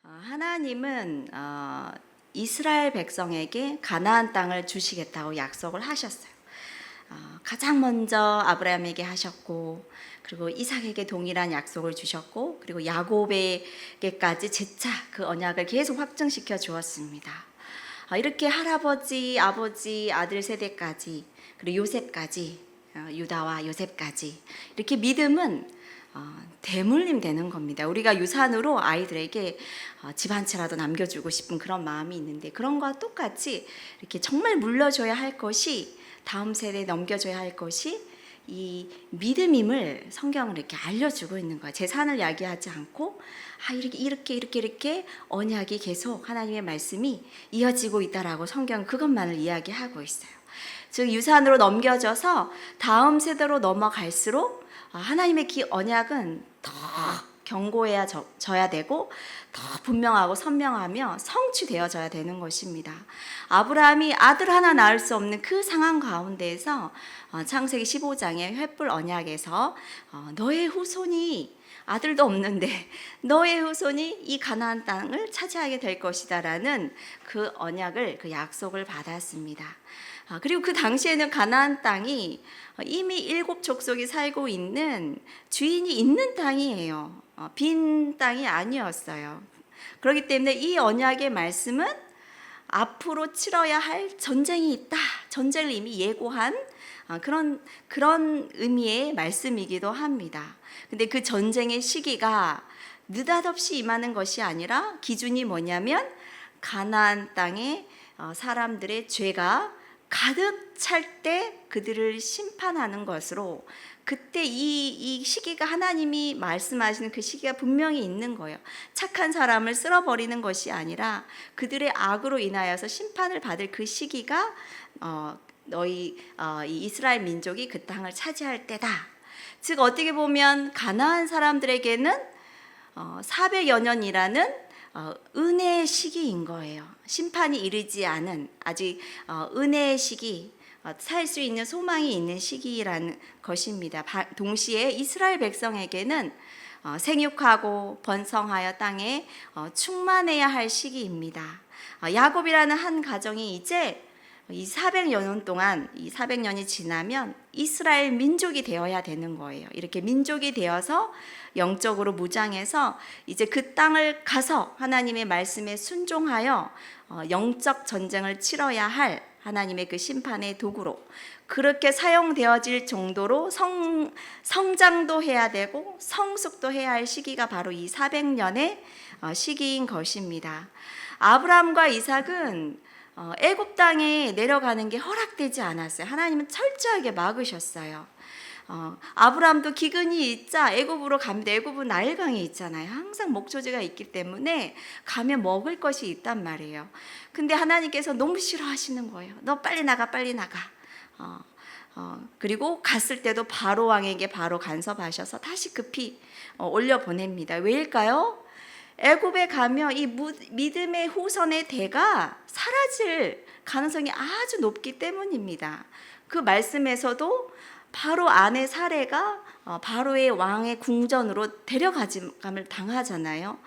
하나님은 이스라엘 백성에게 가나안 땅을 주시겠다고 약속을 하셨어요. 가장 먼저 아브라함에게 하셨고, 그리고 이삭에게 동일한 약속을 주셨고, 그리고 야곱에게까지 재차 그 언약을 계속 확증시켜 주었습니다. 이렇게 할아버지, 아버지, 아들 세대까지, 그리고 요셉까지, 유다와 요셉까지 이렇게 믿음은 대물림 되는 겁니다. 우리가 유산으로 아이들에게 집 한 채라도 남겨주고 싶은 그런 마음이 있는데, 그런 거와 똑같이 이렇게 정말 물려줘야 할 것이, 다음 세대에 넘겨줘야 할 것이 이 믿음임을 성경은 이렇게 알려주고 있는 거예요. 재산을 이야기하지 않고 이렇게 언약이 계속 하나님의 말씀이 이어지고 있다라고 성경은 그것만을 이야기하고 있어요. 즉 유산으로 넘겨져서 다음 세대로 넘어갈수록 하나님의 언약은 더 견고해져야 되고 더 분명하고 선명하며 성취되어져야 되는 것입니다. 아브라함이 아들 하나 낳을 수 없는 그 상황 가운데에서 창세기 15장의 횃불 언약에서 너의 후손이, 아들도 없는데 너의 후손이 이 가나안 땅을 차지하게 될 것이다라는 그 언약을, 그 약속을 받았습니다. 그리고 그 당시에는 가나안 땅이 이미 7 족속이 살고 있는 주인이 있는 땅이에요. 빈 땅이 아니었어요. 그렇기 때문에 이 언약의 말씀은 앞으로 치러야 할 전쟁이 있다, 전쟁을 이미 예고한 그런 의미의 말씀이기도 합니다. 근데 그 전쟁의 시기가 느닷없이 임하는 것이 아니라 기준이 뭐냐면 가나안 땅에 사람들의 죄가 가득 찰 때 그들을 심판하는 것으로, 그때 이 시기가, 하나님이 말씀하시는 그 시기가 분명히 있는 거예요. 착한 사람을 쓸어버리는 것이 아니라 그들의 악으로 인하여서 심판을 받을 그 시기가 이 이스라엘 민족이 그 땅을 차지할 때다. 즉 어떻게 보면 가나안 사람들에게는 400여 년이라는 은혜의 시기인 거예요. 심판이 이르지 않은 아직 은혜의 시기, 살 수 있는 소망이 있는 시기라는 것입니다. 동시에 이스라엘 백성에게는 생육하고 번성하여 땅에 충만해야 할 시기입니다. 야곱이라는 한 가정이 이제 이 400여 년 동안, 이 400년이 지나면 이스라엘 민족이 되어야 되는 거예요. 이렇게 민족이 되어서 영적으로 무장해서 이제 그 땅을 가서 하나님의 말씀에 순종하여 영적 전쟁을 치러야 할 하나님의 그 심판의 도구로 그렇게 사용되어질 정도로 성장도 해야 되고 성숙도 해야 할 시기가 바로 이 400년의 시기인 것입니다. 아브라함과 이삭은 애굽 땅에 내려가는 게 허락되지 않았어요. 하나님은 철저하게 막으셨어요. 아브라함도 기근이 있자 애굽으로 갑니다. 애굽은 나일강에 있잖아요. 항상 목초지가 있기 때문에 가면 먹을 것이 있단 말이에요. 근데 하나님께서 너무 싫어하시는 거예요. 너 빨리 나가, 빨리 나가. 그리고 갔을 때도 바로 왕에게 바로 간섭하셔서 다시 급히 올려보냅니다. 왜일까요? 애굽에 가면 이 믿음의 후손의 대가 사라질 가능성이 아주 높기 때문입니다. 그 말씀에서도 바로 아내 사례가 바로의 왕의 궁전으로 데려감을 당하잖아요.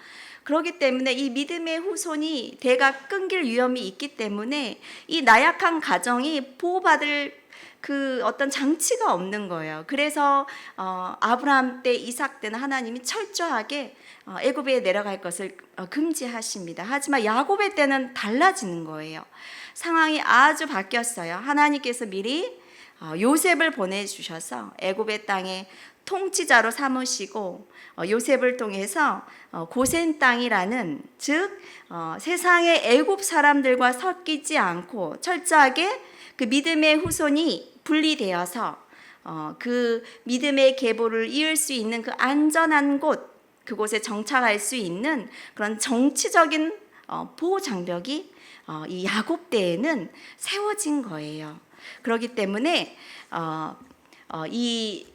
그렇기 때문에 이 믿음의 후손이 대가 끊길 위험이 있기 때문에 이 나약한 가정이 보호받을 그 어떤 장치가 없는 거예요. 그래서 아브라함 때, 이삭 때는 하나님이 철저하게 애굽에 내려갈 것을 금지하십니다. 하지만 야곱의 때는 달라지는 거예요. 상황이 아주 바뀌었어요. 하나님께서 미리 요셉을 보내주셔서 애굽의 땅에 통치자로 삼으시고 요셉을 통해서 고센 땅이라는, 즉 세상의 애굽 사람들과 섞이지 않고 철저하게 그 믿음의 후손이 분리되어서 그 믿음의 계보를 이을 수 있는 그 안전한 곳, 그곳에 정착할 수 있는 그런 정치적인 보호 장벽이 이 야곱 때에는 세워진 거예요. 그렇기 때문에 이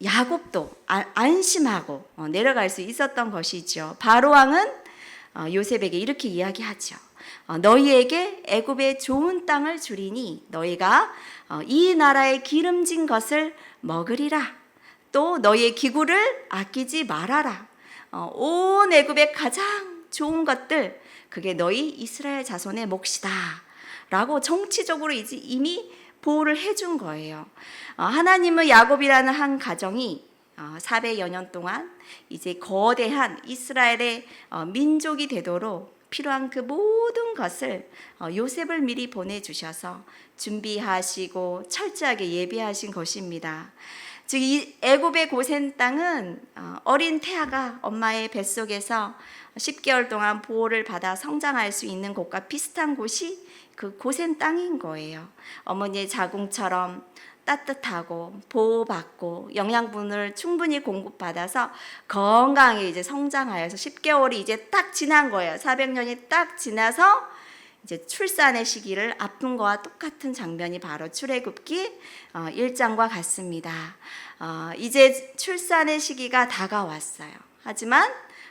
야곱도 안심하고 내려갈 수 있었던 것이죠. 바로 왕은 요셉에게 이렇게 이야기하죠. 너희에게 애굽의 좋은 땅을 주리니 너희가 이 나라의 기름진 것을 먹으리라. 또 너희의 기구를 아끼지 말아라. 온 애굽의 가장 좋은 것들 그게 너희 이스라엘 자손의 몫이다 라고 정치적으로 이제 이미 보호를 해준 거예요. 하나님은 야곱이라는 한 가정이 400여 년 동안 이제 거대한 이스라엘의 민족이 되도록 필요한 그 모든 것을 요셉을 미리 보내주셔서 준비하시고 철저하게 예비하신 것입니다. 즉 이 애굽의 고센 땅은 어린 태아가 엄마의 뱃속에서 10개월 동안 보호를 받아 성장할 수 있는 곳과 비슷한 곳이 그 고센 땅인 거예요. 어머니의 자궁처럼 따뜻하고 보호받고 영양분을 충분히 공급받아서 건강하게 이제 성장하여서 10개월이 이제 딱 지난 거예요. 400년이 딱 지나서 이제 출산의 시기를 앞둔 거와 똑같은 장면이 바로 출애굽기 1장과 같습니다. 이제 출산의 시기가 다가왔어요. 하지만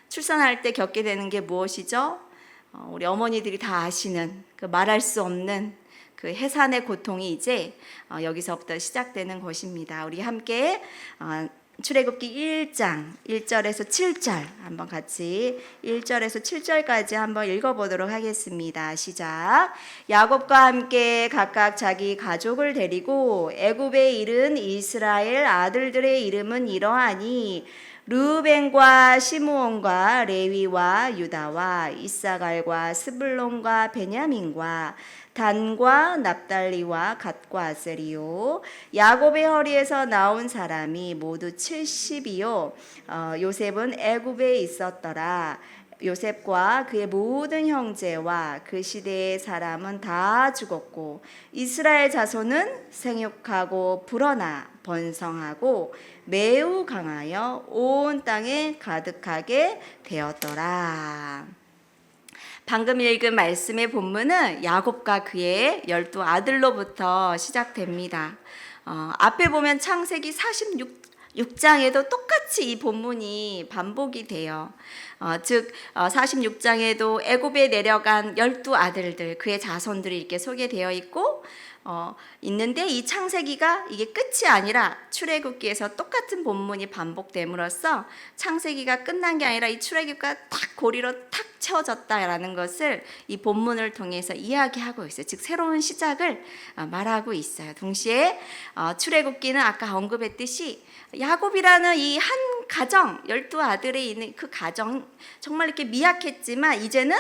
출산할 때 겪게 되는 게 무엇이죠? 우리 어머니들이 다 아시는 그 말할 수 없는 그 해산의 고통이 이제 여기서부터 시작되는 것입니다. 우리 함께 출애굽기 1장 1절에서 7절 한번 같이 1절에서 7절까지 한번 읽어보도록 하겠습니다. 시작. 야곱과 함께 각각 자기 가족을 데리고 애굽에 이른 이스라엘 아들들의 이름은 이러하니 르우벤과 시므온과 레위와 유다와 이사갈과 스불론과 베냐민과 단과 납달리와 갓과 아셀이요. 야곱의 허리에서 나온 사람이 모두 70이요. 요셉은 애굽에 있었더라. 요셉과 그의 모든 형제와 그 시대의 사람은 다 죽었고 이스라엘 자손은 생육하고 불어나 번성하고 매우 강하여 온 땅에 가득하게 되었더라. 방금 읽은 말씀의 본문은 야곱과 그의 12아들로부터 시작됩니다. 앞에 보면 창세기 46장에도 똑같이 이 본문이 반복이 돼요. 즉 46장에도 애굽에 내려간 12아들들 그의 자손들이 이렇게 소개되어 있고 있는데 이 창세기가 이게 끝이 아니라 출애굽기에서 똑같은 본문이 반복됨으로써 창세기가 끝난 게 아니라 이 출애굽기가 탁 고리로 탁 채워졌다라는 것을 이 본문을 통해서 이야기하고 있어요. 즉 새로운 시작을 말하고 있어요. 동시에 출애굽기는 아까 언급했듯이 야곱이라는 이 한 가정 12아들에 있는 그 가정 정말 이렇게 미약했지만 이제는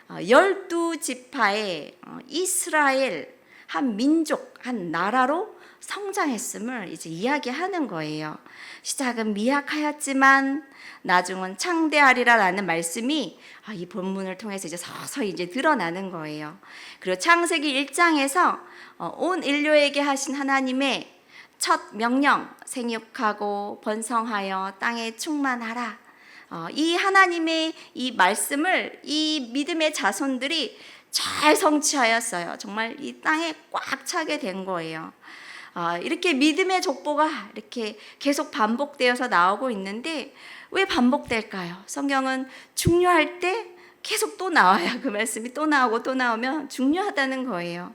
12지파의 이스라엘 한 민족, 한 나라로 성장했음을 이제 이야기하는 거예요. 시작은 미약하였지만 나중은 창대하리라라는 말씀이 이 본문을 통해서 이제 서서히 이제 드러나는 거예요. 그리고 창세기 1장에서 온 인류에게 하신 하나님의 첫 명령, 생육하고 번성하여 땅에 충만하라. 이 하나님의 이 말씀을 이 믿음의 자손들이 잘 성취하였어요. 정말 이 땅에 꽉 차게 된 거예요. 이렇게 믿음의 족보가 이렇게 계속 반복되어서 나오고 있는데 왜 반복될까요? 성경은 중요할 때 계속 또 나와요. 그 말씀이 또 나오고 또 나오면 중요하다는 거예요.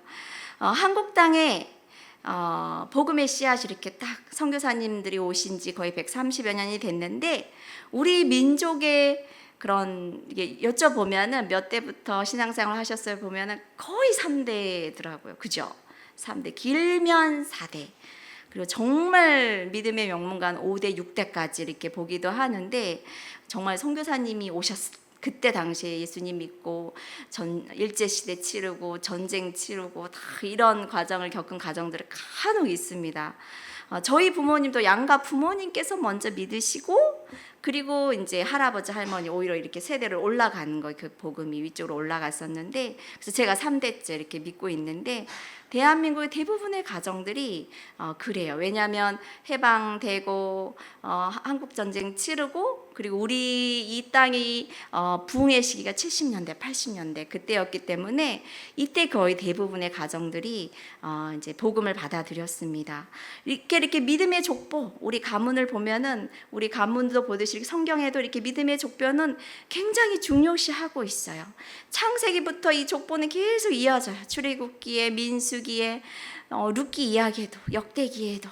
한국 땅에 복음의 씨앗이 이렇게 딱 선교사님들이 오신 지 거의 130여 년이 됐는데 우리 민족의 그런 이게 여쭤보면은 몇 대부터 신앙생활 하셨어요 보면은 거의 3대더라고요. 그죠? 3대 길면 4대. 그리고 정말 믿음의 명문가는 5대, 6대까지 이렇게 보기도 하는데 정말 선교사님이 그때 당시에 예수님 믿고 일제 시대 치르고 전쟁 치르고 다 이런 과정을 겪은 가정들이 간혹 있습니다. 저희 부모님도 양가 부모님께서 먼저 믿으시고 그리고 이제 할아버지 할머니 오히려 이렇게 세대를 올라가는 거예요. 그 복음이 위쪽으로 올라갔었는데 그래서 제가 3대째 이렇게 믿고 있는데 대한민국의 대부분의 가정들이 그래요. 왜냐하면 해방되고 한국전쟁 치르고 그리고 우리 이 땅이 부흥의 시기가 70년대, 80년대 그때였기 때문에 이때 거의 대부분의 가정들이 이제 복음을 받아들였습니다. 이렇게 믿음의 족보, 우리 가문을 보면은 우리 가문도 보듯이 성경에도 이렇게 믿음의 족보는 굉장히 중요시하고 있어요. 창세기부터 이 족보는 계속 이어져요. 출애굽기에 민수기에 룻기 이야기에도 역대기에도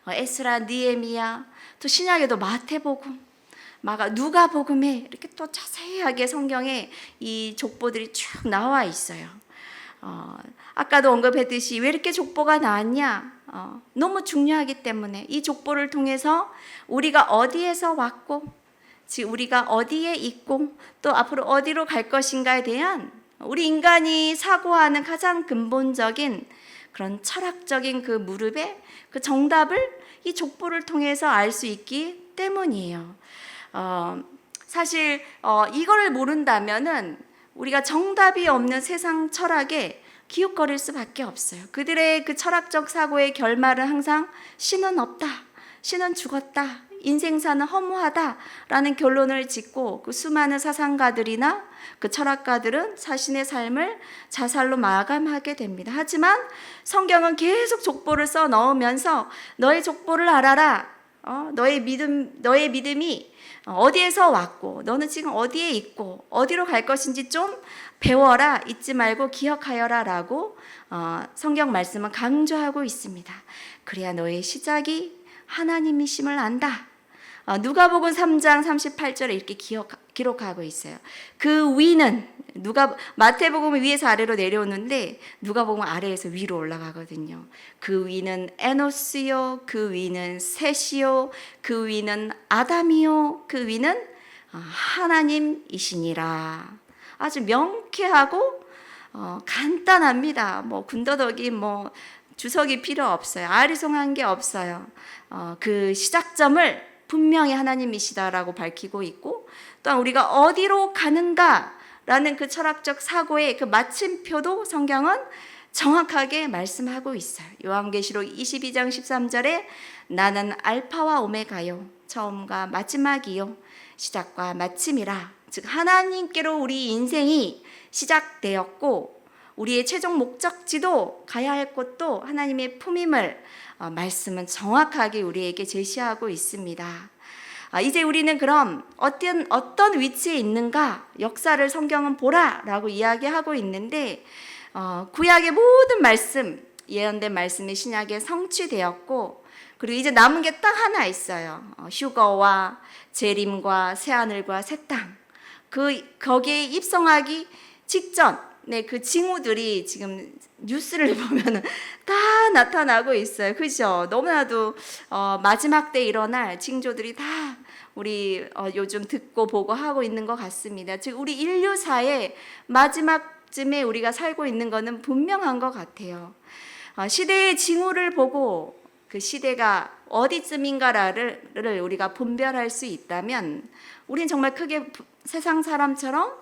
에스라, 느헤미야 또 신약에도 마태복음 누가복음에 이렇게 또 자세하게 성경에 이 족보들이 쭉 나와 있어요. 아까도 언급했듯이 왜 이렇게 족보가 나왔냐? 너무 중요하기 때문에 이 족보를 통해서 우리가 어디에서 왔고, 즉 우리가 어디에 있고 또 앞으로 어디로 갈 것인가에 대한 우리 인간이 사고하는 가장 근본적인 그런 철학적인 그 무릎에 그 정답을 이 족보를 통해서 알 수 있기 때문이에요. 사실 이거를 모른다면은 우리가 정답이 없는 세상 철학에 기웃거릴 수밖에 없어요. 그들의 그 철학적 사고의 결말은 항상 신은 없다, 신은 죽었다, 인생사는 허무하다라는 결론을 짓고 그 수많은 사상가들이나 그 철학가들은 자신의 삶을 자살로 마감하게 됩니다. 하지만 성경은 계속 족보를 써 넣으면서 너의 족보를 알아라. 너의 믿음이 어디에서 왔고 너는 지금 어디에 있고 어디로 갈 것인지 좀 배워라, 잊지 말고 기억하여라 라고 성경 말씀은 강조하고 있습니다. 그래야 너의 시작이 하나님이심을 안다. 누가복음 3장 38절에 이렇게 기록하고 있어요. 그 위는 마태복음은 위에서 아래로 내려오는데 누가복음은 아래에서 위로 올라가거든요. 그 위는 에노스요, 그 위는 셋이요, 그 위는 아담이요, 그 위는 하나님이시니라. 아주 명쾌하고 간단합니다. 군더더기 주석이 필요 없어요. 아리송한 게 없어요. 그 시작점을 분명히 하나님이시다라고 밝히고 있고, 또한 우리가 어디로 가는가라는 그 철학적 사고의 그 마침표도 성경은 정확하게 말씀하고 있어요. 요한계시록 22장 13절에 나는 알파와 오메가요, 처음과 마지막이요, 시작과 마침이라. 즉 하나님께로 우리 인생이 시작되었고 우리의 최종 목적지도 가야 할 곳도 하나님의 품임을 말씀은 정확하게 우리에게 제시하고 있습니다. 이제 우리는 그럼 어떤 위치에 있는가, 역사를 성경은 보라라고 이야기하고 있는데, 구약의 모든 말씀, 예언된 말씀이 신약에 성취되었고, 그리고 이제 남은 게 딱 하나 있어요. 휴거와 재림과 새하늘과 새 땅. 거기에 입성하기 직전, 그 징후들이 지금 뉴스를 보면 다 나타나고 있어요. 그죠? 너무나도 마지막 때 일어날 징조들이 다 우리 요즘 듣고 보고 하고 있는 것 같습니다. 즉 우리 인류사의 마지막쯤에 우리가 살고 있는 것은 분명한 것 같아요. 시대의 징후를 보고 그 시대가 어디쯤인가를 우리가 분별할 수 있다면 우리는 정말 크게 세상 사람처럼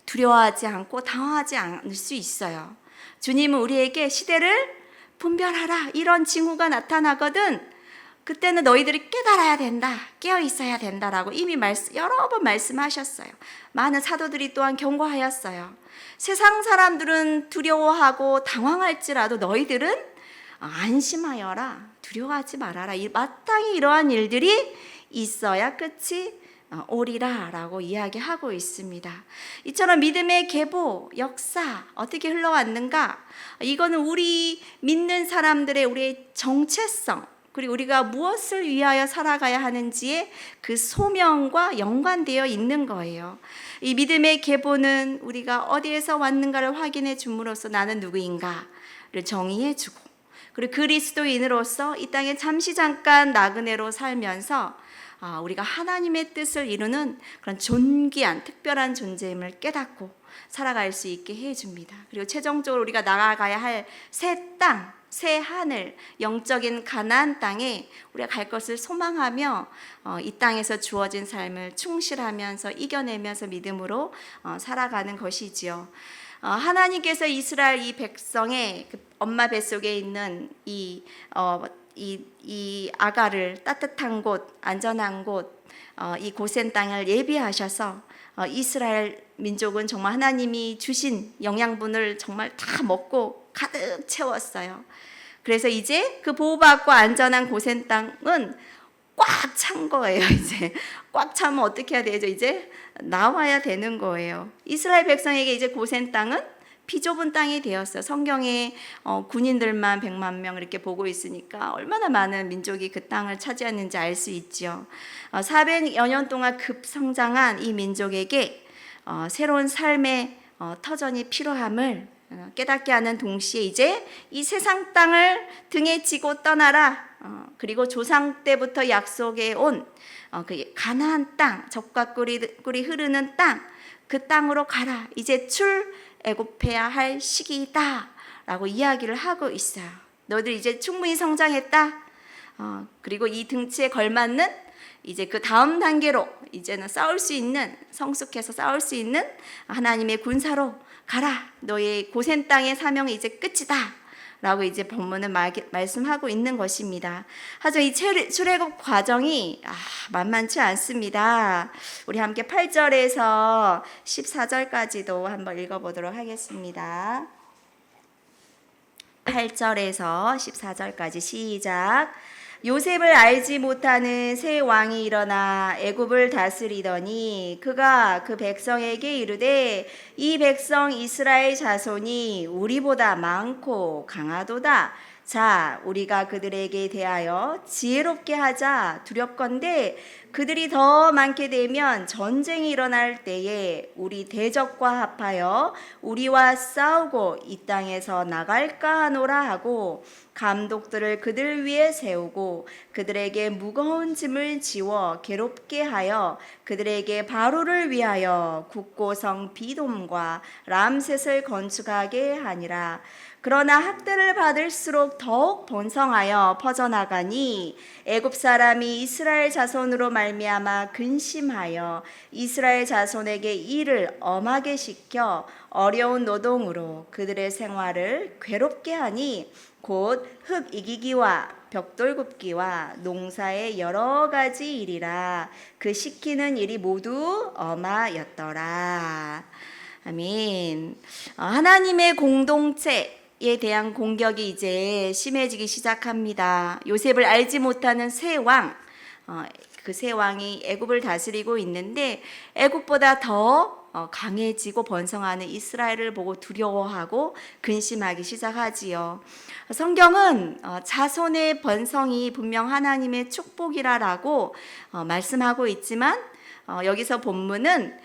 두려워하지 않고 당황하지 않을 수 있어요. 주님은 우리에게 시대를 분별하라, 이런 징후가 나타나거든 그때는 너희들이 깨달아야 된다, 깨어 있어야 된다라고 이미 여러 번 말씀하셨어요. 많은 사도들이 또한 경고하였어요. 세상 사람들은 두려워하고 당황할지라도 너희들은 안심하여라, 두려워하지 말아라. 마땅히 이러한 일들이 있어야 끝이 오리라 라고 이야기하고 있습니다. 이처럼 믿음의 계보, 역사 어떻게 흘러왔는가? 이거는 우리 믿는 사람들의 우리의 정체성, 그리고 우리가 무엇을 위하여 살아가야 하는지의 그 소명과 연관되어 있는 거예요. 이 믿음의 계보는 우리가 어디에서 왔는가를 확인해 줌으로써 나는 누구인가를 정의해 주고, 그리고 그리스도인으로서 이 땅에 잠깐 나그네로 살면서 우리가 하나님의 뜻을 이루는 그런 존귀한 특별한 존재임을 깨닫고 살아갈 수 있게 해줍니다. 그리고 최종적으로 우리가 나아가야 할 새 땅, 새 하늘, 영적인 가나안 땅에 우리가 갈 것을 소망하며 이 땅에서 주어진 삶을 충실하면서 이겨내면서 믿음으로 살아가는 것이지요. 하나님께서 이스라엘 이 백성의 그 엄마 뱃속에 있는 이 아가를 따뜻한 곳, 안전한 곳, 이 고센 땅을 예비하셔서 이스라엘 민족은 정말 하나님이 주신 영양분을 정말 다 먹고 가득 채웠어요. 그래서 이제 그 보호받고 안전한 고센 땅은 꽉 찬 거예요. 이제 꽉 차면 어떻게 해야 되죠? 이제 나와야 되는 거예요. 이스라엘 백성에게 이제 고센 땅은 비좁은 땅이 되었어요. 성경에 군인들만 100만 명 이렇게 보고 있으니까 얼마나 많은 민족이 그 땅을 차지했는지 알 수 있죠. 400여 년 동안 급성장한 이 민족에게 새로운 삶의 터전이 필요함을 깨닫게 하는 동시에 이제 이 세상 땅을 등에 지고 떠나라. 그리고 조상 때부터 약속해 온 그 가나안 땅, 젖과 꿀이 흐르는 땅, 그 땅으로 가라. 이제 출애굽해야 할 시기다라고 이야기를 하고 있어요. 너희들 이제 충분히 성장했다. 그리고 이 등치에 걸맞는 이제 그 다음 단계로 이제는 싸울 수 있는, 성숙해서 싸울 수 있는 하나님의 군사로 가라. 너의 고센 땅의 사명이 이제 끝이다. 라고 이제 본문은 말씀하고 있는 것입니다. 하지만 이 출애굽 과정이 만만치 않습니다. 우리 함께 8절에서 14절까지도 한번 읽어보도록 하겠습니다. 8절에서 14절까지 시작. 요셉을 알지 못하는 새 왕이 일어나 애굽을 다스리더니 그가 그 백성에게 이르되 이 백성 이스라엘 자손이 우리보다 많고 강하도다. 자, 우리가 그들에게 대하여 지혜롭게 하자. 두렵건대 그들이 더 많게 되면 전쟁이 일어날 때에 우리 대적과 합하여 우리와 싸우고 이 땅에서 나갈까 하노라 하고 감독들을 그들 위에 세우고 그들에게 무거운 짐을 지워 괴롭게 하여 그들에게 바로를 위하여 국고성 비돔과 람셋을 건축하게 하니라. 그러나 학대를 받을수록 더욱 번성하여 퍼져나가니 애굽 사람이 이스라엘 자손으로 말미암아 근심하여 이스라엘 자손에게 일을 엄하게 시켜 어려운 노동으로 그들의 생활을 괴롭게 하니 곧 흙 이기기와 벽돌 굽기와 농사의 여러 가지 일이라. 그 시키는 일이 모두 엄하였더라. 아멘. 하나님의 공동체에 대한 공격이 이제 심해지기 시작합니다. 요셉을 알지 못하는 새 왕, 그 새 왕이 애굽을 다스리고 있는데 애굽보다 더 강해지고 번성하는 이스라엘을 보고 두려워하고 근심하기 시작하지요. 성경은 자손의 번성이 분명 하나님의 축복이라고 말씀하고 있지만 여기서 본문은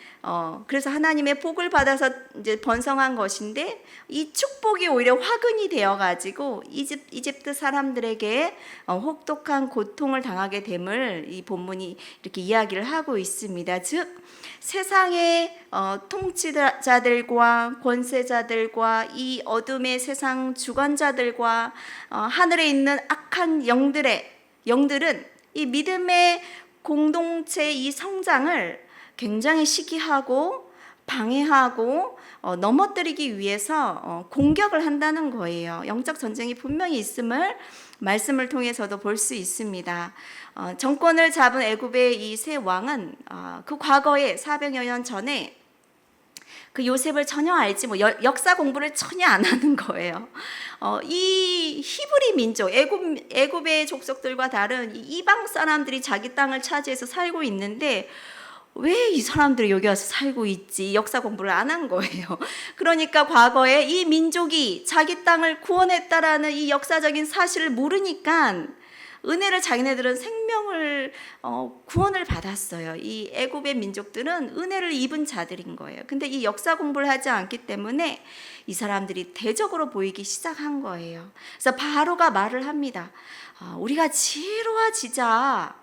그래서 하나님의 복을 받아서 이제 번성한 것인데 이 축복이 오히려 화근이 되어 가지고 이집트 사람들에게 혹독한 고통을 당하게 됨을 이 본문이 이렇게 이야기를 하고 있습니다. 즉 세상의 통치자들과 권세자들과 이 어둠의 세상 주관자들과 하늘에 있는 악한 영들은 이 믿음의 공동체의 이 성장을 굉장히 시기하고 방해하고 넘어뜨리기 위해서 공격을 한다는 거예요. 영적 전쟁이 분명히 있음을 말씀을 통해서도 볼 수 있습니다. 정권을 잡은 애굽의 이 새 왕은 그 과거에 400여 년 전에 그 요셉을 전혀 알지 역사 공부를 전혀 안 하는 거예요. 이 히브리 민족, 애굽의 족속들과 다른 이방 사람들이 자기 땅을 차지해서 살고 있는데 왜 이 사람들이 여기 와서 살고 있지? 역사 공부를 안 한 거예요. 그러니까 과거에 이 민족이 자기 땅을 구원했다라는 이 역사적인 사실을 모르니까 은혜를 자기네들은 생명을 구원을 받았어요. 이 애굽의 민족들은 은혜를 입은 자들인 거예요. 근데 이 역사 공부를 하지 않기 때문에 이 사람들이 대적으로 보이기 시작한 거예요. 그래서 바로가 말을 합니다. 우리가 지혜로워지자라고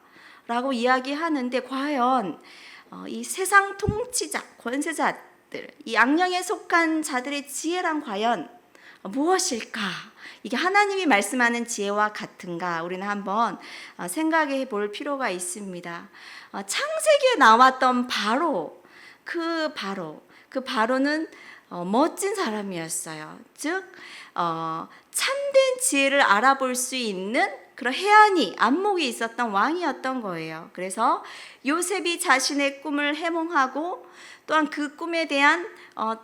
이야기하는데 과연 이 세상 통치자, 권세자들, 이 악령에 속한 자들의 지혜란 과연 무엇일까? 이게 하나님이 말씀하는 지혜와 같은가? 우리는 한번 생각해 볼 필요가 있습니다. 창세기에 나왔던 그 바로는 멋진 사람이었어요. 즉 참된 지혜를 알아볼 수 있는 그런 해안이 안목이 있었던 왕이었던 거예요. 그래서 요셉이 자신의 꿈을 해몽하고 또한 그 꿈에 대한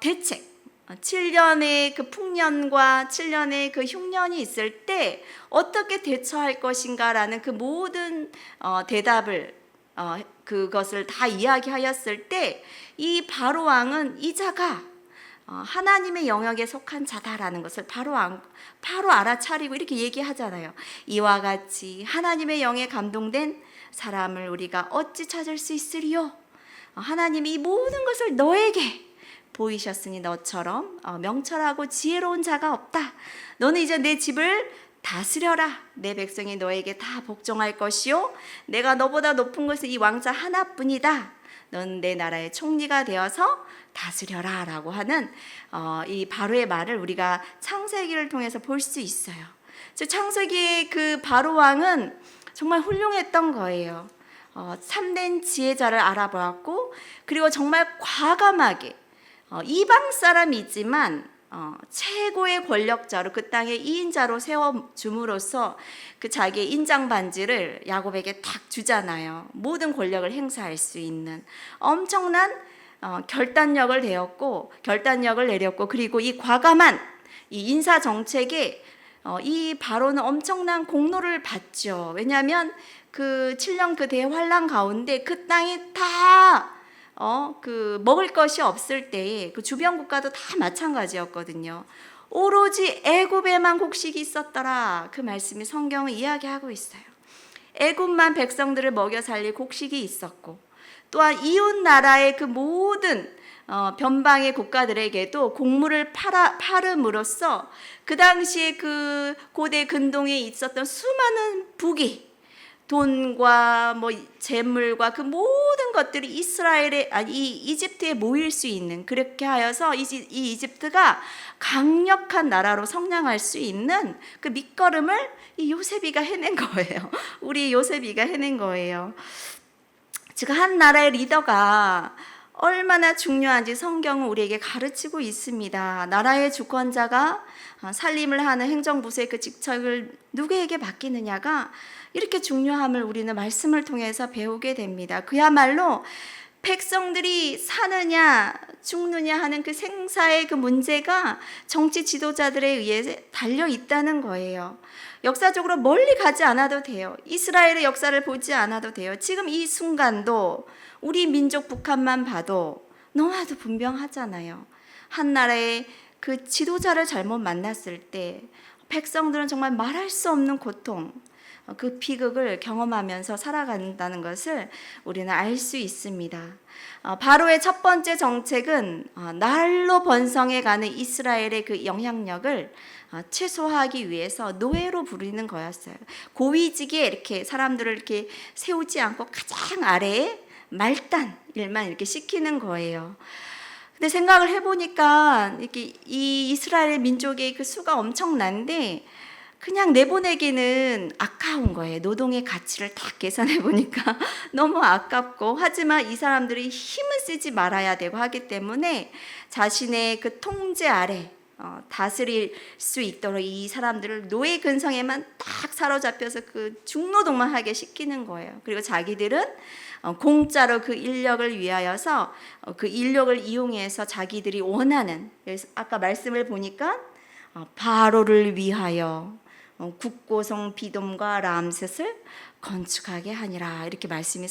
대책, 7년의 그 풍년과 7년의 그 흉년이 있을 때 어떻게 대처할 것인가라는 그 모든 대답을 그것을 다 이야기하였을 때 이 바로 왕은 이 자가 하나님의 영역에 속한 자다라는 것을 바로 알아차리고 이렇게 얘기하잖아요. 이와 같이 하나님의 영에 감동된 사람을 우리가 어찌 찾을 수 있으리요? 하나님이 이 모든 것을 너에게 보이셨으니 너처럼 명철하고 지혜로운 자가 없다. 너는 이제 내 집을 다스려라. 내 백성이 너에게 다 복종할 것이요 내가 너보다 높은 것은 이 왕자 하나뿐이다. 넌 내 나라의 총리가 되어서 다스려라 라고 하는 이 바로의 말을 우리가 창세기를 통해서 볼 수 있어요. 즉 창세기의 그 바로 왕은 정말 훌륭했던 거예요. 참된 지혜자를 알아보았고, 그리고 정말 과감하게 이방 사람이지만 최고의 권력자로 그 땅의 2인자로 세워줌으로써 그 자기의 인장 반지를 야곱에게 탁 주잖아요. 모든 권력을 행사할 수 있는 엄청난 결단력을 내렸고, 그리고 이 과감한 이 인사 정책에 이 바로는 엄청난 공로를 받죠. 왜냐하면 그 7년 그 대환란 가운데 그 땅이 다 그 먹을 것이 없을 때에 그 주변 국가도 다 마찬가지였거든요. 오로지 애굽에만 곡식이 있었더라. 그 말씀이 성경을 이야기하고 있어요. 애굽만 백성들을 먹여 살릴 곡식이 있었고, 또한 이웃 나라의 그 모든 변방의 국가들에게도 곡물을 팔음으로써 그 당시에 그 고대 근동에 있었던 수많은 부귀, 돈과 재물과 그 모든 것들이 이집트에 모일 수 있는, 그렇게 하여서 이 이집트가 강력한 나라로 성장할 수 있는 그 밑거름을 이 요셉이가 해낸 거예요. 우리 요셉이가 해낸 거예요. 즉 한 나라의 리더가 얼마나 중요한지 성경은 우리에게 가르치고 있습니다. 나라의 주권자가 살림을 하는 행정부서의 그 직책을 누구에게 맡기느냐가 이렇게 중요함을 우리는 말씀을 통해서 배우게 됩니다. 그야말로 백성들이 사느냐 죽느냐 하는 그 생사의 그 문제가 정치 지도자들에 의해 달려 있다는 거예요. 역사적으로 멀리 가지 않아도 돼요. 이스라엘의 역사를 보지 않아도 돼요. 지금 이 순간도 우리 민족 북한만 봐도 너무나도 분명하잖아요. 한 나라의 그 지도자를 잘못 만났을 때 백성들은 정말 말할 수 없는 고통, 그 비극을 경험하면서 살아간다는 것을 우리는 알 수 있습니다. 바로의 첫 번째 정책은 날로 번성해가는 이스라엘의 그 영향력을 최소화하기 위해서 노예로 부리는 거였어요. 고위직에 이렇게 사람들을 이렇게 세우지 않고 가장 아래에 말단 일만 이렇게 시키는 거예요. 근데 생각을 해보니까 이렇게 이 이스라엘 민족의 그 수가 엄청난데 그냥 내보내기는 아까운 거예요. 노동의 가치를 다 계산해 보니까 너무 아깝고, 하지만 이 사람들이 힘을 쓰지 말아야 되고 하기 때문에 자신의 그 통제 아래 다스릴 수 있도록 이 사람들을 노예 근성에만 딱 사로잡혀서 그 중노동만 하게 시키는 거예요. 그리고 자기들은 공짜로 그 인력을 위하여서 그 인력을 이용해서 자기들이 원하는, 아까 말씀을 보니까 바로를 위하여 국고성 비돔과 람셋을 건축하게 하니라, 이렇게 말씀이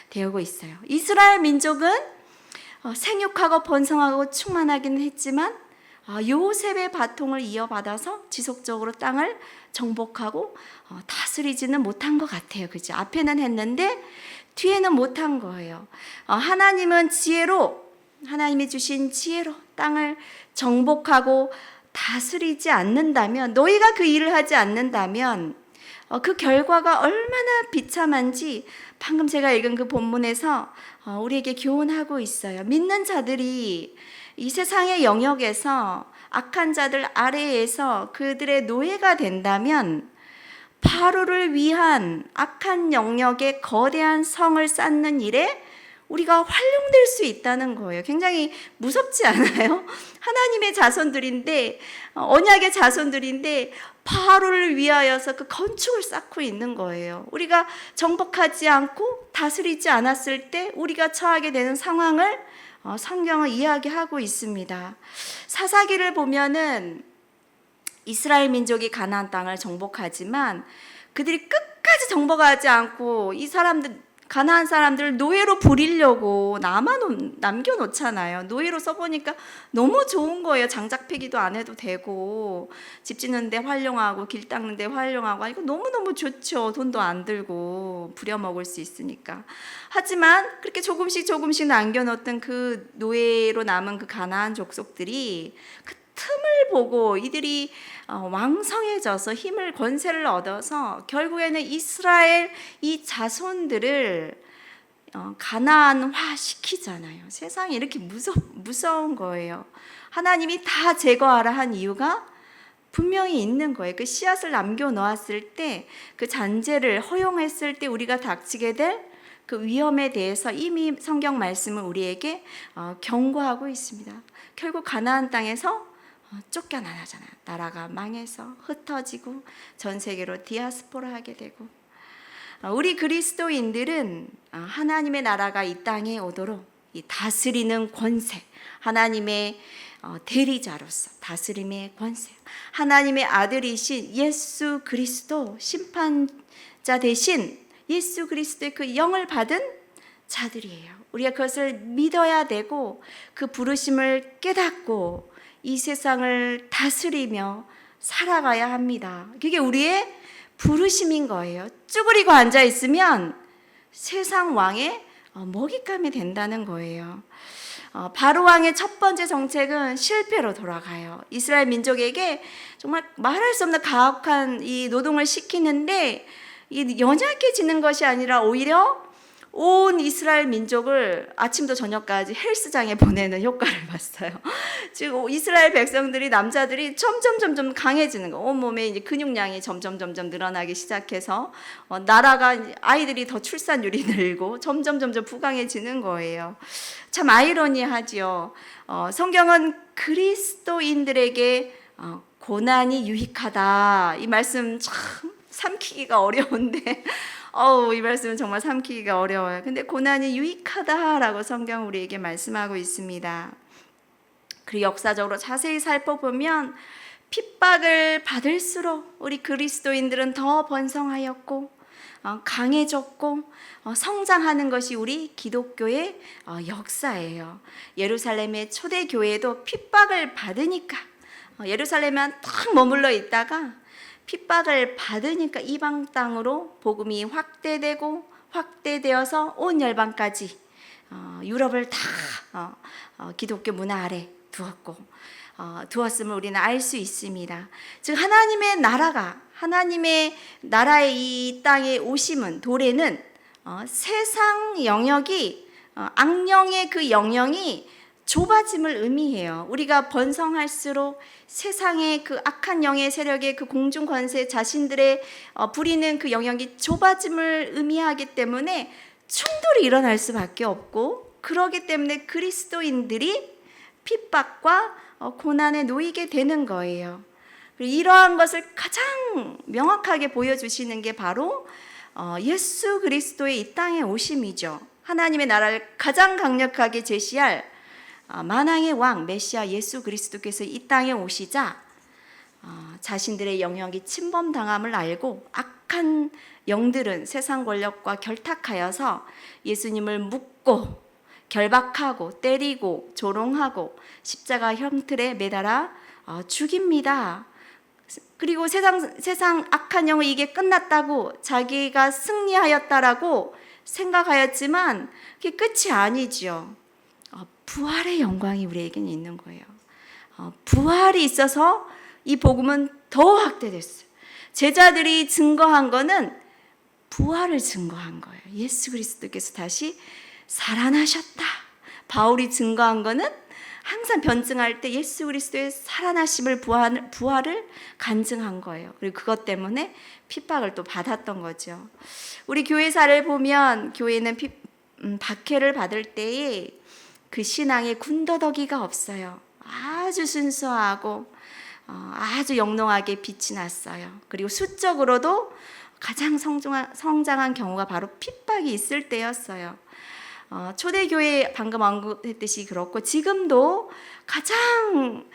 되고 있어요. 이스라엘 민족은 생육하고 번성하고 충만하기는 했지만 요셉의 바통을 이어받아서 지속적으로 땅을 정복하고 다스리지는 못한 것 같아요. 그죠? 앞에는 했는데 뒤에는 못한 거예요. 하나님은 하나님이 주신 지혜로 땅을 정복하고 다스리지 않는다면, 너희가 그 일을 하지 않는다면 그 결과가 얼마나 비참한지 방금 제가 읽은 그 본문에서 우리에게 교훈하고 있어요. 믿는 자들이 이 세상의 영역에서 악한 자들 아래에서 그들의 노예가 된다면 바로를 위한 악한 영역의 거대한 성을 쌓는 일에 우리가 활용될 수 있다는 거예요. 굉장히 무섭지 않아요? 하나님의 자손들인데, 언약의 자손들인데 바로를 위하여서 그 건축을 쌓고 있는 거예요. 우리가 정복하지 않고 다스리지 않았을 때 우리가 처하게 되는 상황을 성경은 이야기하고 있습니다. 사사기를 보면은 이스라엘 민족이 가나안 땅을 정복하지만 그들이 끝까지 정복하지 않고 이 사람들 가나안 사람들을 노예로 부리려고 남겨놓잖아요. 노예로 써보니까 너무 좋은 거예요. 장작 패기도 안 해도 되고, 집 짓는데 활용하고, 길 닦는데 활용하고, 이거 너무너무 좋죠. 돈도 안 들고 부려먹을 수 있으니까. 하지만 그렇게 조금씩 남겨놓던 그 노예로 남은 그 가나안 족속들이 그 틈을 보고 이들이 왕성해져서 힘을 권세를 얻어서 결국에는 이스라엘 이 자손들을 가나안화 시키잖아요. 세상이 이렇게 무서운 거예요. 하나님이 다 제거하라 한 이유가 분명히 있는 거예요. 그 씨앗을 남겨놓았을 때, 그 잔재를 허용했을 때 우리가 닥치게 될 그 위험에 대해서 이미 성경 말씀은 우리에게 경고하고 있습니다. 결국 가나안 땅에서 쫓겨나잖아요. 나라가 망해서 흩어지고 전 세계로 디아스포라 하게 되고, 우리 그리스도인들은 하나님의 나라가 이 땅에 오도록 이 다스리는 권세, 하나님의 대리자로서 다스림의 권세, 하나님의 아들이신 예수 그리스도, 심판자 대신 예수 그리스도의 그 영을 받은 자들이에요. 우리가 그것을 믿어야 되고 그 부르심을 깨닫고 이 세상을 다스리며 살아가야 합니다. 그게 우리의 부르심인 거예요. 쭈그리고 앉아 있으면 세상 왕의 먹잇감이 된다는 거예요. 바로 왕의 첫 번째 정책은 실패로 돌아가요. 이스라엘 민족에게 정말 말할 수 없는 가혹한 이 노동을 시키는데 이 연약해지는 것이 아니라 오히려 온 이스라엘 민족을 아침도 저녁까지 헬스장에 보내는 효과를 봤어요. 즉 이스라엘 백성들이, 남자들이 점점 강해지는 거, 온몸에 이제 근육량이 점점 늘어나기 시작해서 나라가, 아이들이 더 출산율이 늘고 점점 부강해지는 거예요. 참 아이러니하지요. 성경은 그리스도인들에게 고난이 유익하다, 이 말씀 참 삼키기가 어려운데 이 말씀은 정말 삼키기가 어려워요. 근데 고난이 유익하다라고 성경 우리에게 말씀하고 있습니다. 그리고 역사적으로 자세히 살펴보면 핍박을 받을수록 우리 그리스도인들은 더 번성하였고 강해졌고 성장하는 것이 우리 기독교의 역사예요. 예루살렘의 초대교회도 핍박을 받으니까, 예루살렘에만 딱 머물러 있다가 핍박을 받으니까 이방 땅으로 복음이 확대되어서 온 열방까지 유럽을 다 기독교 문화 아래 두었음을 우리는 알 수 있습니다. 즉 하나님의 나라의 이 땅에 오심은, 도래는 세상 영역이, 악령의 그 영역이 좁아짐을 의미해요. 우리가 번성할수록 세상의 그 악한 영의 세력의 그 공중 권세, 자신들의 부리는 그 영역이 좁아짐을 의미하기 때문에 충돌이 일어날 수밖에 없고, 그러기 때문에 그리스도인들이 핍박과 고난에 놓이게 되는 거예요. 이러한 것을 가장 명확하게 보여주시는 게 바로 예수 그리스도의 이 땅에 오심이죠. 하나님의 나라를 가장 강력하게 제시할 만왕의 왕 메시아 예수 그리스도께서 이 땅에 오시자 자신들의 영역이 침범당함을 알고 악한 영들은 세상 권력과 결탁하여서 예수님을 묶고 결박하고 때리고 조롱하고 십자가 형틀에 매달아 죽입니다. 그리고 세상 악한 영은 이게 끝났다고, 자기가 승리하였다라고 생각하였지만 그게 끝이 아니죠. 부활의 영광이 우리에게는 있는 거예요. 부활이 있어서 이 복음은 더 확대됐어요. 제자들이 증거한 거는 부활을 증거한 거예요. 예수 그리스도께서 다시 살아나셨다. 바울이 증거한 거는 항상 변증할 때 예수 그리스도의 살아나심을, 부활을 간증한 거예요. 그리고 그것 때문에 핍박을 또 받았던 거죠. 우리 교회사를 보면 교회는 박해를 받을 때에 그 신앙에 군더더기가 없어요. 아주 순수하고 아주 영롱하게 빛이 났어요. 그리고 수적으로도 가장 성장한 경우가 바로 핍박이 있을 때였어요. 초대교회 방금 언급했듯이 그렇고, 지금도 가장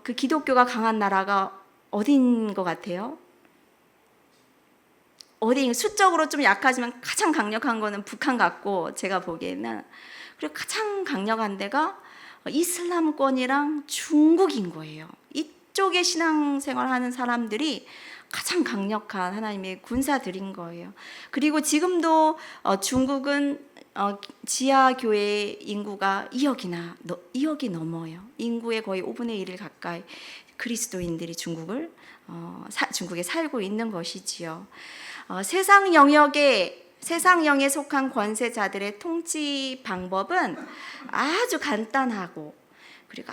그 기독교가 강한 나라가 어딘 것 같아요? 어디 수적으로 좀 약하지만 가장 강력한 거는 북한 같고, 제가 보기에는. 그리고 가장 강력한 데가 이슬람권이랑 중국인 거예요. 이쪽에 신앙생활하는 사람들이 가장 강력한 하나님의 군사들인 거예요. 그리고 지금도 중국은 지하 교회 인구가 2억이 넘어요. 인구의 거의 5분의 1을 가까이 그리스도인들이 중국에 살고 있는 것이지요. 세상 영에 속한 권세자들의 통치 방법은 아주 간단하고 그리고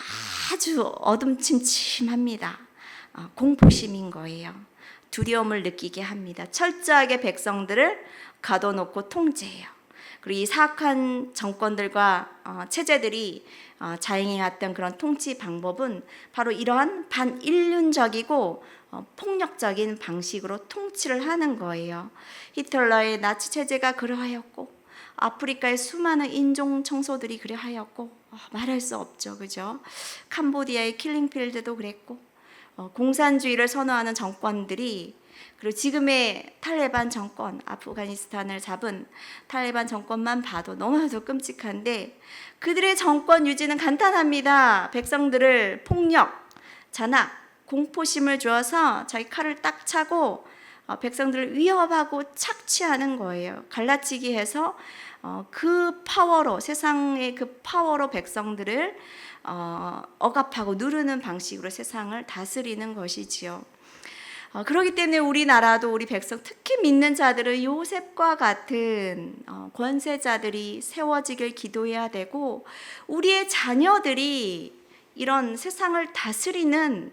아주 어둠침침합니다. 공포심인 거예요. 두려움을 느끼게 합니다. 철저하게 백성들을 가둬놓고 통제해요. 그리고 이 사악한 정권들과 체제들이 자행해왔던 그런 통치 방법은 바로 이러한 반인륜적이고 폭력적인 방식으로 통치를 하는 거예요. 히틀러의 나치 체제가 그러하였고, 아프리카의 수많은 인종 청소들이 그러하였고, 말할 수 없죠, 그죠? 캄보디아의 킬링필드도 그랬고, 공산주의를 선호하는 정권들이, 그리고 지금의 탈레반 정권, 아프가니스탄을 잡은 탈레반 정권만 봐도 너무나도 끔찍한데, 그들의 정권 유지는 간단합니다. 백성들을 폭력, 잔악, 공포심을 주어서 자기 칼을 딱 차고 백성들을 위협하고 착취하는 거예요. 갈라치기 해서 그 파워로, 세상의 그 파워로 백성들을 억압하고 누르는 방식으로 세상을 다스리는 것이지요. 그렇기 때문에 우리나라도 우리 백성, 특히 믿는 자들은 요셉과 같은 권세자들이 세워지길 기도해야 되고, 우리의 자녀들이 이런 세상을 다스리는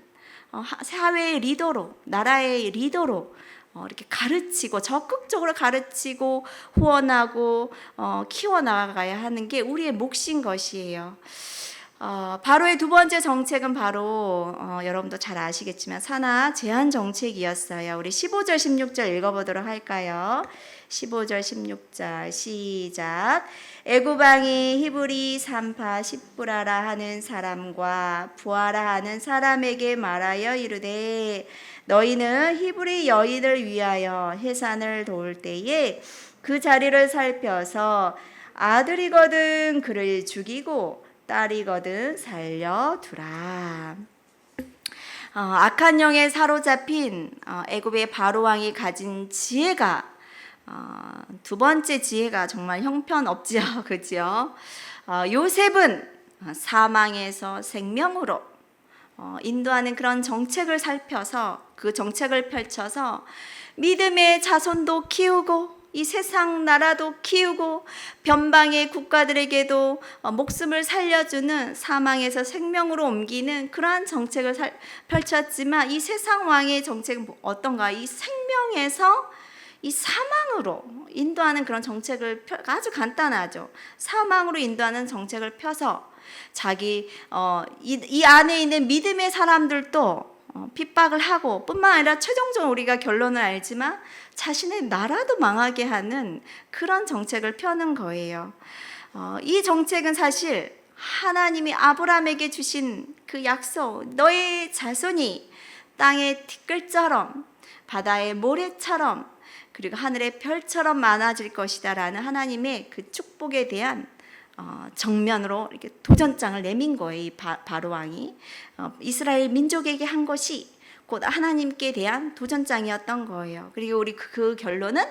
사회의 리더로, 나라의 리더로 이렇게 가르치고, 적극적으로 가르치고 후원하고 키워나가야 하는 게 우리의 몫인 것이에요. 바로의 두 번째 정책은 바로 여러분도 잘 아시겠지만 산하 제한 정책이었어요. 우리 15절 16절 읽어보도록 할까요? 15절 16절 시작. 애굽 왕이 히브리 산파 십부라라 하는 사람과 부하라 하는 사람에게 말하여 이르되, 너희는 히브리 여인을 위하여 해산을 도울 때에 그 자리를 살펴서 아들이거든 그를 죽이고 딸이거든 살려두라. 악한 영에 사로잡힌 애굽의 바로 왕이 가진 지혜가, 두 번째 지혜가 정말 형편없지요, 그죠? 요셉은 사망에서 생명으로 인도하는 그런 정책을 살펴서, 그 정책을 펼쳐서 믿음의 자손도 키우고 이 세상 나라도 키우고 변방의 국가들에게도 목숨을 살려주는, 사망에서 생명으로 옮기는 그러한 정책을 펼쳤지만, 이 세상 왕의 정책은 어떤가? 이 생명에서 이 사망으로 인도하는 그런 정책을 아주 간단하죠. 사망으로 인도하는 정책을 펴서 자기 이 안에 있는 믿음의 사람들도 핍박을 하고, 뿐만 아니라 최종적으로 우리가 결론을 알지만 자신의 나라도 망하게 하는 그런 정책을 펴는 거예요. 이 정책은 사실 하나님이 아브라함에게 주신 그 약속, 너의 자손이 땅의 티끌처럼 바다의 모래처럼 그리고 하늘의 별처럼 많아질 것이다 라는 하나님의 그 축복에 대한 정면으로 이렇게 도전장을 내민 거예요. 이 바로 왕이 이스라엘 민족에게 한 것이 곧 하나님께 대한 도전장이었던 거예요. 그리고 우리 그 결론은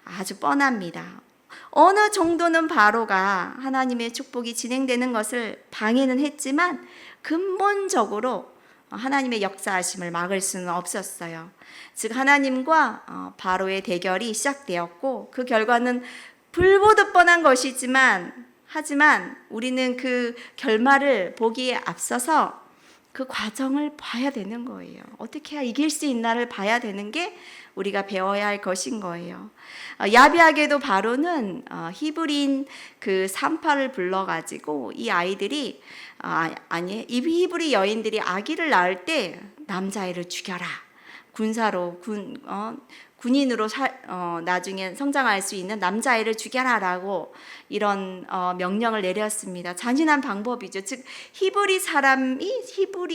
아주 뻔합니다. 어느 정도는 바로가 하나님의 축복이 진행되는 것을 방해는 했지만 근본적으로 하나님의 역사하심을 막을 수는 없었어요. 즉 하나님과 바로의 대결이 시작되었고, 그 결과는 불보듯 뻔한 것이지만, 하지만 우리는 그 결말을 보기에 앞서서 그 과정을 봐야 되는 거예요. 어떻게 해야 이길 수 있나를 봐야 되는 게 우리가 배워야 할 것인 거예요. 야비하게도 바로는 히브리인 그 산파를 불러가지고 이 아이들이 이 히브리 여인들이 아기를 낳을 때 남자아이를 죽여라. 군사로 군인으로 나중에 성장할 수 있는 남자아이를 죽여라라고 이런 명령을 내렸습니다. 잔인한 방법이죠. 즉 히브리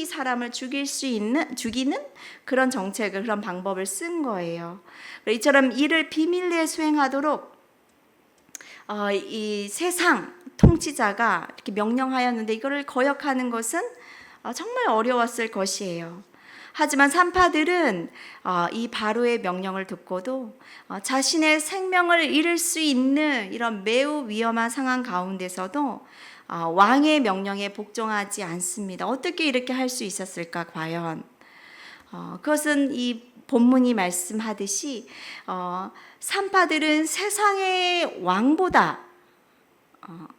사람을 죽이는 그런 정책을, 그런 방법을 쓴 거예요. 이처럼 이를 비밀리에 수행하도록 이 세상 통치자가 이렇게 명령하였는데 이거를 거역하는 것은 정말 어려웠을 것이에요. 하지만 산파들은 이 바로의 명령을 듣고도 자신의 생명을 잃을 수 있는 이런 매우 위험한 상황 가운데서도 왕의 명령에 복종하지 않습니다. 어떻게 이렇게 할 수 있었을까 과연? 그것은 이 본문이 말씀하듯이 산파들은 세상의 왕보다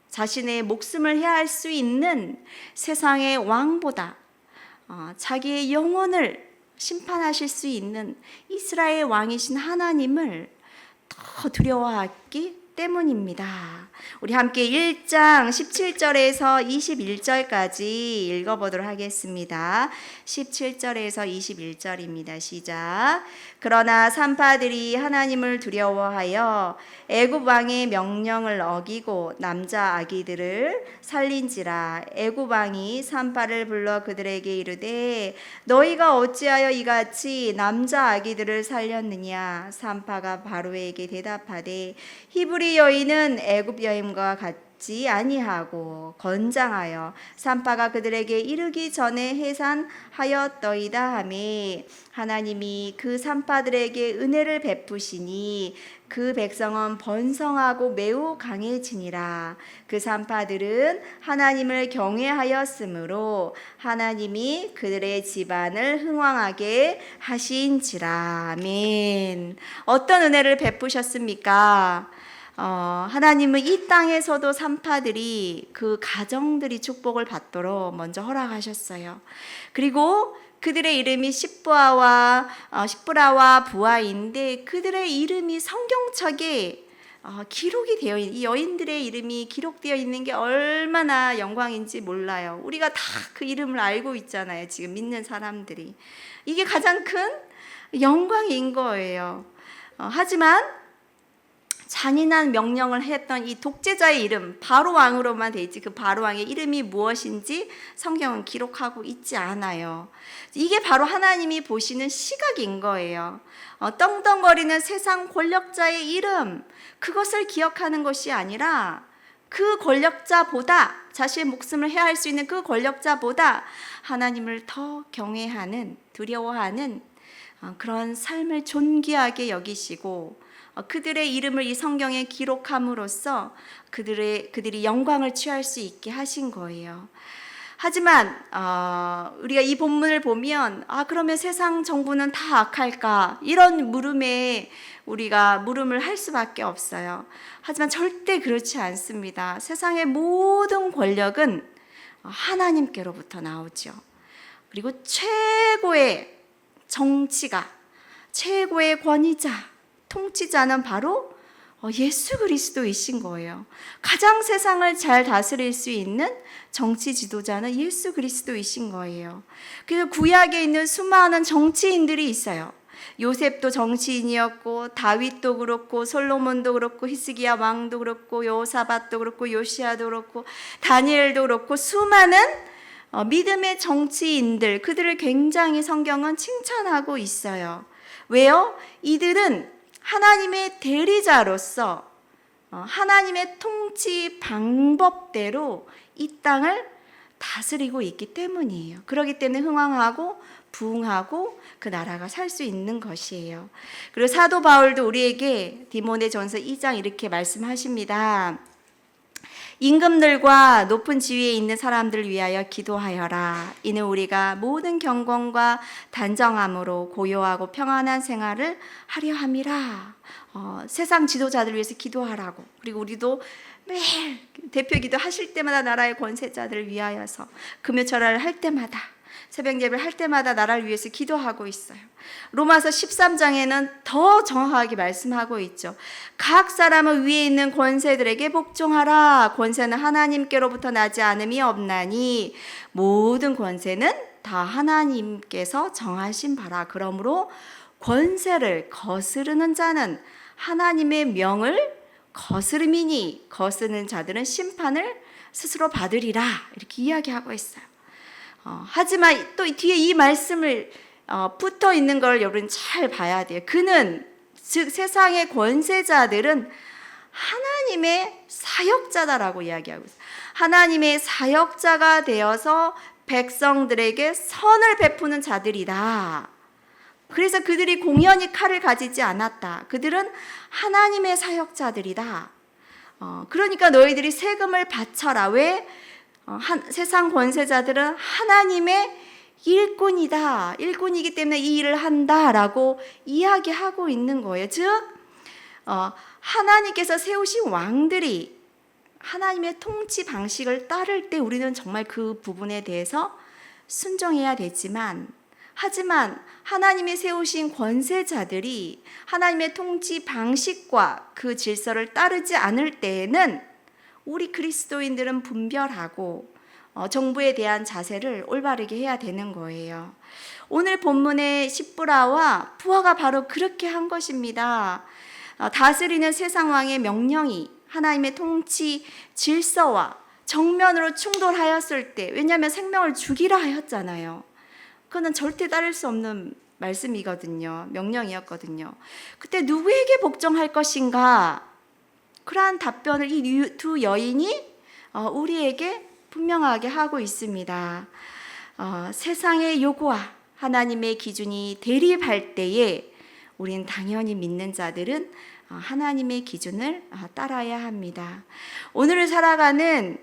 자신의 목숨을 해할 수 있는 세상의 왕보다 자기의 영혼을 심판하실 수 있는 이스라엘 왕이신 하나님을 더 두려워했기 때문입니다. 우리 함께 1장 17절에서 21절까지 읽어보도록 하겠습니다. 17절에서 21절입니다. 시작. 그러나 산파들이 하나님을 두려워하여 애굽 왕의 명령을 어기고 남자 아기들을 살린지라. 애굽 왕이 산파를 불러 그들에게 이르되 너희가 어찌하여 이같이 남자 아기들을 살렸느냐. 산파가 바로에게 대답하되 히브리 여인은 애굽 여인과 같지 아니하고 건장하여 산파가 그들에게 이르기 전에 해산하였더이다 하매 하나님이 그 산파들에게 은혜를 베푸시니 그 백성은 번성하고 매우 강해지니라. 그 산파들은 하나님을 경외하였으므로 하나님이 그들의 집안을 흥왕하게 하신지라. 아멘. 어떤 은혜를 베푸셨습니까? 하나님은 이 땅에서도 산파들이 그 가정들이 축복을 받도록 먼저 허락하셨어요. 그리고 그들의 이름이 십부라와 부하인데 그들의 이름이 성경책에 기록이 되어 있는, 이 여인들의 이름이 기록되어 있는 게 얼마나 영광인지 몰라요. 우리가 다 그 이름을 알고 있잖아요. 지금 믿는 사람들이. 이게 가장 큰 영광인 거예요. 하지만 잔인한 명령을 했던 이 독재자의 이름, 바로 왕으로만 돼 있지 그 바로 왕의 이름이 무엇인지 성경은 기록하고 있지 않아요. 이게 바로 하나님이 보시는 시각인 거예요. 떵떵거리는 세상 권력자의 이름, 그것을 기억하는 것이 아니라 그 권력자보다, 자신의 목숨을 해할 수 있는 그 권력자보다 하나님을 더 경외하는, 두려워하는 그런 삶을 존귀하게 여기시고 그들의 이름을 이 성경에 기록함으로써 그들이 영광을 취할 수 있게 하신 거예요. 하지만 우리가 이 본문을 보면 그러면 세상 정부는 다 악할까? 이런 물음에 우리가 물음을 할 수밖에 없어요. 하지만 절대 그렇지 않습니다. 세상의 모든 권력은 하나님께로부터 나오죠. 그리고 최고의 정치가, 최고의 권위자, 통치자는 바로 예수 그리스도이신 거예요. 가장 세상을 잘 다스릴 수 있는 정치 지도자는 예수 그리스도이신 거예요. 그래서 구약에 있는 수많은 정치인들이 있어요. 요셉도 정치인이었고, 다윗도 그렇고, 솔로몬도 그렇고, 히스기야 왕도 그렇고, 여호사밧도 그렇고, 요시야도 그렇고, 다니엘도 그렇고, 수많은 믿음의 정치인들, 그들을 굉장히 성경은 칭찬하고 있어요. 왜요? 이들은 하나님의 대리자로서 하나님의 통치 방법대로 이 땅을 다스리고 있기 때문이에요. 그렇기 때문에 흥왕하고 부흥하고 그 나라가 살 수 있는 것이에요. 그리고 사도 바울도 우리에게 디모데전서 2장 이렇게 말씀하십니다. 임금들과 높은 지위에 있는 사람들을 위하여 기도하여라. 이는 우리가 모든 경건과 단정함으로 고요하고 평안한 생활을 하려 함이라. 세상 지도자들 위해서 기도하라고. 그리고 우리도 매일 대표 기도하실 때마다 나라의 권세자들을 위하여서 금요철야를 할 때마다, 새벽 예배를 할 때마다 나라를 위해서 기도하고 있어요. 로마서 13장에는 더 정확하게 말씀하고 있죠. 각 사람은 위에 있는 권세들에게 복종하라. 권세는 하나님께로부터 나지 않음이 없나니 모든 권세는 다 하나님께서 정하신 바라. 그러므로 권세를 거스르는 자는 하나님의 명을 거스름이니 거스르는 자들은 심판을 스스로 받으리라, 이렇게 이야기하고 있어요. 하지만 또 뒤에 이 말씀을 붙어 있는 걸 여러분 잘 봐야 돼요. 그는, 즉 세상의 권세자들은 하나님의 사역자다라고 이야기하고 있어요. 하나님의 사역자가 되어서 백성들에게 선을 베푸는 자들이다. 그래서 그들이 공연히 칼을 가지지 않았다. 그들은 하나님의 사역자들이다. 그러니까 너희들이 세금을 바쳐라. 왜? 세상 권세자들은 하나님의 일꾼이다. 일꾼이기 때문에 이 일을 한다라고 이야기하고 있는 거예요. 즉 하나님께서 세우신 왕들이 하나님의 통치 방식을 따를 때 우리는 정말 그 부분에 대해서 순종해야 되지만, 하지만 하나님이 세우신 권세자들이 하나님의 통치 방식과 그 질서를 따르지 않을 때에는 우리 그리스도인들은 분별하고 정부에 대한 자세를 올바르게 해야 되는 거예요. 오늘 본문의 십부라와 부하가 바로 그렇게 한 것입니다. 다스리는 세상 왕의 명령이 하나님의 통치 질서와 정면으로 충돌하였을 때, 왜냐하면 생명을 죽이라 하였잖아요. 그거는 절대 따를 수 없는 말씀이거든요. 명령이었거든요. 그때 누구에게 복종할 것인가? 그러한 답변을 이 두 여인이 우리에게 분명하게 하고 있습니다. 세상의 요구와 하나님의 기준이 대립할 때에 우리는 당연히 믿는 자들은 하나님의 기준을 따라야 합니다. 오늘을 살아가는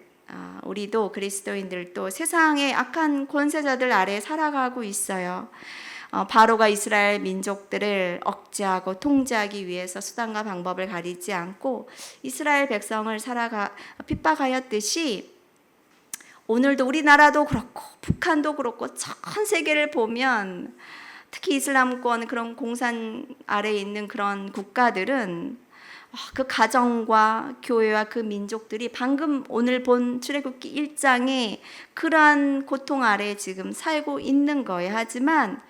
우리도 그리스도인들도 세상의 악한 권세자들 아래 살아가고 있어요. 바로가 이스라엘 민족들을 억제하고 통제하기 위해서 수단과 방법을 가리지 않고 이스라엘 백성을 핍박하였듯이 오늘도 우리나라도 그렇고 북한도 그렇고 전 세계를 보면 특히 이슬람권 그런 공산 아래에 있는 그런 국가들은 그 가정과 교회와 그 민족들이 방금 오늘 본 출애굽기 1장에 그러한 고통 아래 지금 살고 있는 거예요. 하지만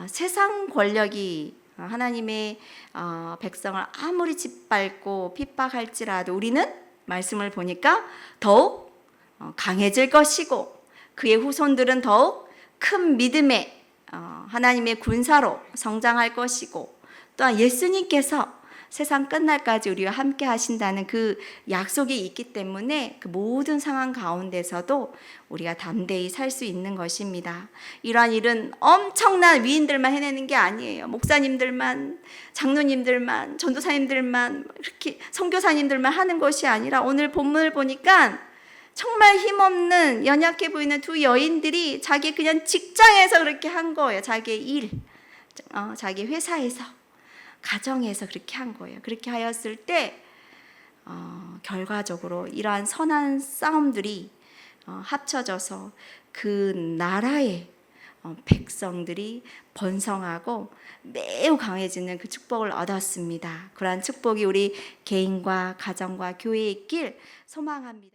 세상 권력이 하나님의 백성을 아무리 짓밟고 핍박할지라도 우리는 말씀을 보니까 더욱 강해질 것이고 그의 후손들은 더욱 큰 믿음의 하나님의 군사로 성장할 것이고, 또한 예수님께서 세상 끝날까지 우리와 함께 하신다는 그 약속이 있기 때문에 그 모든 상황 가운데서도 우리가 담대히 살 수 있는 것입니다. 이러한 일은 엄청난 위인들만 해내는 게 아니에요. 목사님들만, 장로님들만, 전도사님들만, 이렇게 선교사님들만 하는 것이 아니라 오늘 본문을 보니까 정말 힘없는 연약해 보이는 두 여인들이 자기 그냥 직장에서 그렇게 한 거예요. 자기의 일, 자기 회사에서, 가정에서 그렇게 한 거예요. 그렇게 하였을 때 결과적으로 이러한 선한 싸움들이 합쳐져서 그 나라의 백성들이 번성하고 매우 강해지는 그 축복을 얻었습니다. 그러한 축복이 우리 개인과 가정과 교회에 있길 소망합니다.